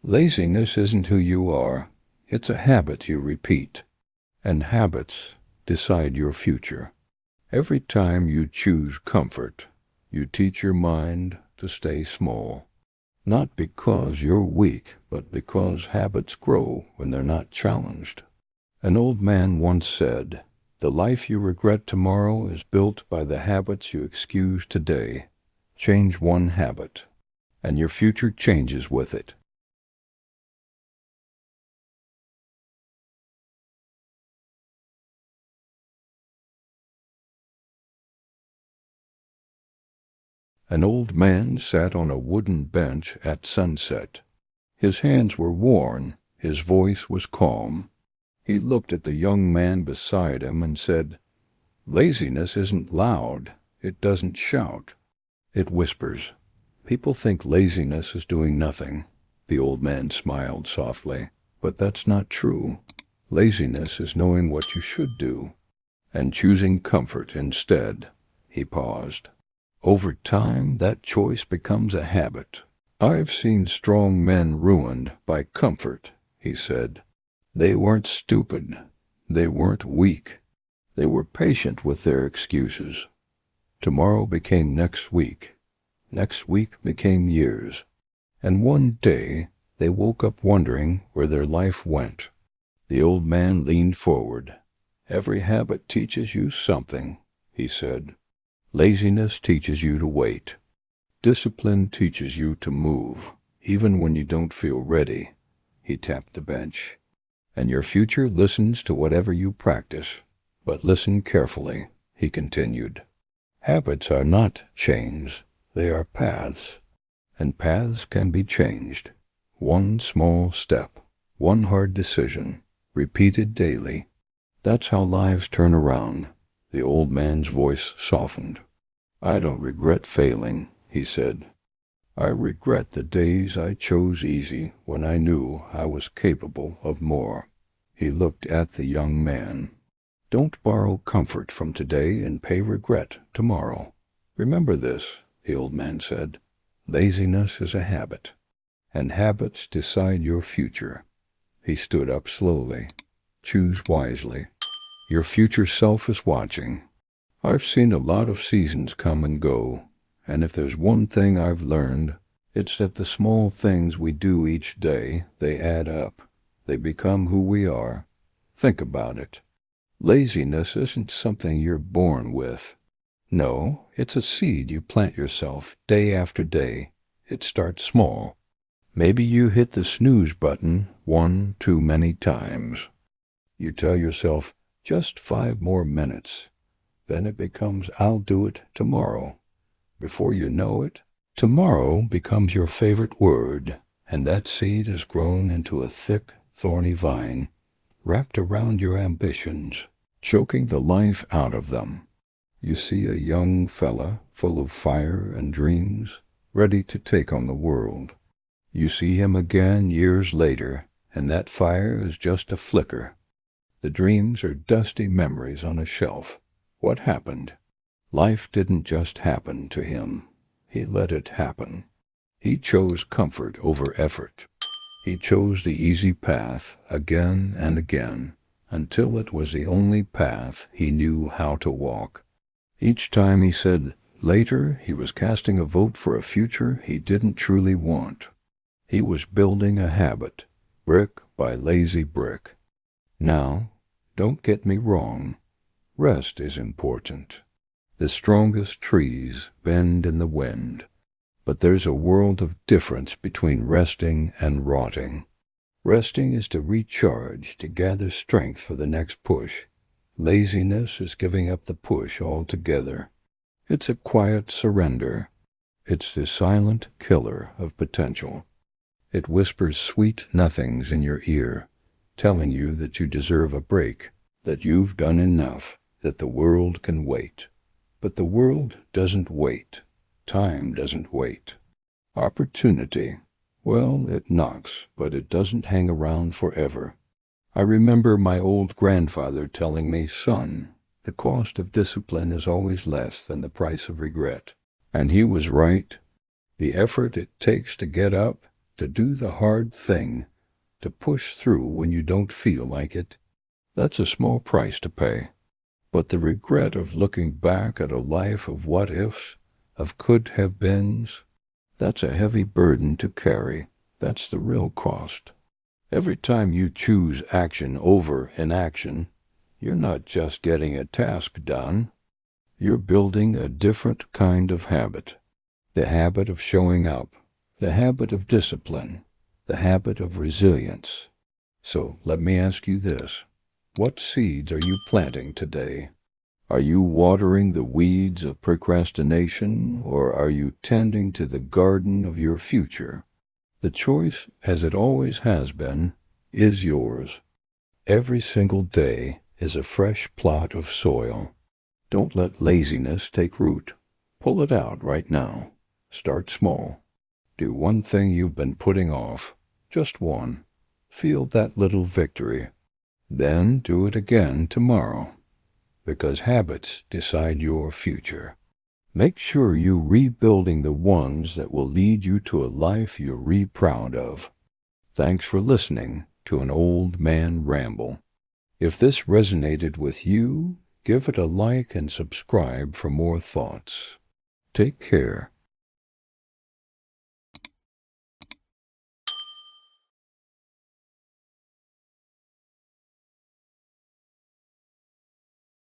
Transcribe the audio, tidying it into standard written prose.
Laziness isn't who you are. It's a habit you repeat. And habits decide your future. Every time you choose comfort, you teach your mind to stay small. Not because you're weak, but because habits grow when they're not challenged. An old man once said, "The life you regret tomorrow is built by the habits you excuse today. Change one habit, and your future changes with it." An old man sat on a wooden bench at sunset. His hands were worn, his voice was calm. He looked at the young man beside him and said, "Laziness isn't loud. It doesn't shout. It whispers." "People think laziness is doing nothing." The old man smiled softly. "But that's not true. Laziness is knowing what you should do, and choosing comfort instead." He paused. "Over time, that choice becomes a habit. I've seen strong men ruined by comfort," he said. "They weren't stupid. They weren't weak. They were patient with their excuses. Tomorrow became next week. Next week became years. And one day, they woke up wondering where their life went." The old man leaned forward. "Every habit teaches you something," he said. "Laziness teaches you to wait. Discipline teaches you to move, even when you don't feel ready." He tapped the bench. "And your future listens to whatever you practice. But listen carefully," he continued. "Habits are not chains. They are paths. And paths can be changed. One small step, one hard decision, repeated daily. That's how lives turn around." The old man's voice softened. "I don't regret failing," he said. "I regret the days I chose easy when I knew I was capable of more." He looked at the young man. "Don't borrow comfort from today and pay regret tomorrow. Remember this," the old man said. "Laziness is a habit, and habits decide your future." He stood up slowly. "Choose wisely. Your future self is watching. I've seen a lot of seasons come and go, and if there's one thing I've learned, it's that the small things we do each day, they add up. They become who we are. Think about it. Laziness isn't something you're born with. No, it's a seed you plant yourself day after day. It starts small. Maybe you hit the snooze button one too many times. You tell yourself, just 5 more minutes. Then it becomes, I'll do it tomorrow. Before you know it, tomorrow becomes your favorite word, and that seed has grown into a thick, thorny vine, wrapped around your ambitions, choking the life out of them. You see a young fella full of fire and dreams, ready to take on the world. You see him again years later, and that fire is just a flicker. The dreams are dusty memories on a shelf. What happened? Life didn't just happen to him. He let it happen. He chose comfort over effort. He chose the easy path again and again, until it was the only path he knew how to walk. Each time he said later, he was casting a vote for a future he didn't truly want. He was building a habit, brick by lazy brick. Now, don't get me wrong. Rest is important. The strongest trees bend in the wind. But there's a world of difference between resting and rotting. Resting is to recharge, to gather strength for the next push. Laziness is giving up the push altogether. It's a quiet surrender. It's the silent killer of potential. It whispers sweet nothings in your ear, telling you that you deserve a break, that you've done enough, that the world can wait. But the world doesn't wait. Time doesn't wait. Opportunity, well, it knocks, but it doesn't hang around forever. I remember my old grandfather telling me, "Son, the cost of discipline is always less than the price of regret." And he was right. The effort it takes to get up to do the hard thing, to push through when you don't feel like it. That's a small price to pay. But the regret of looking back at a life of what-ifs, of could-have-beens, that's a heavy burden to carry. That's the real cost. Every time you choose action over inaction, you're not just getting a task done. You're building a different kind of habit. The habit of showing up, the habit of discipline, the habit of resilience. So let me ask you this. What seeds are you planting today? Are you watering the weeds of procrastination, or are you tending to the garden of your future? The choice, as it always has been, is yours. Every single day is a fresh plot of soil. Don't let laziness take root. Pull it out right now. Start small. Do one thing you've been putting off. Just one. Feel that little victory. Then do it again tomorrow. Because habits decide your future. Make sure you're rebuilding the ones that will lead you to a life you're proud of. Thanks for listening to an old man ramble. If this resonated with you, give it a like and subscribe for more thoughts. Take care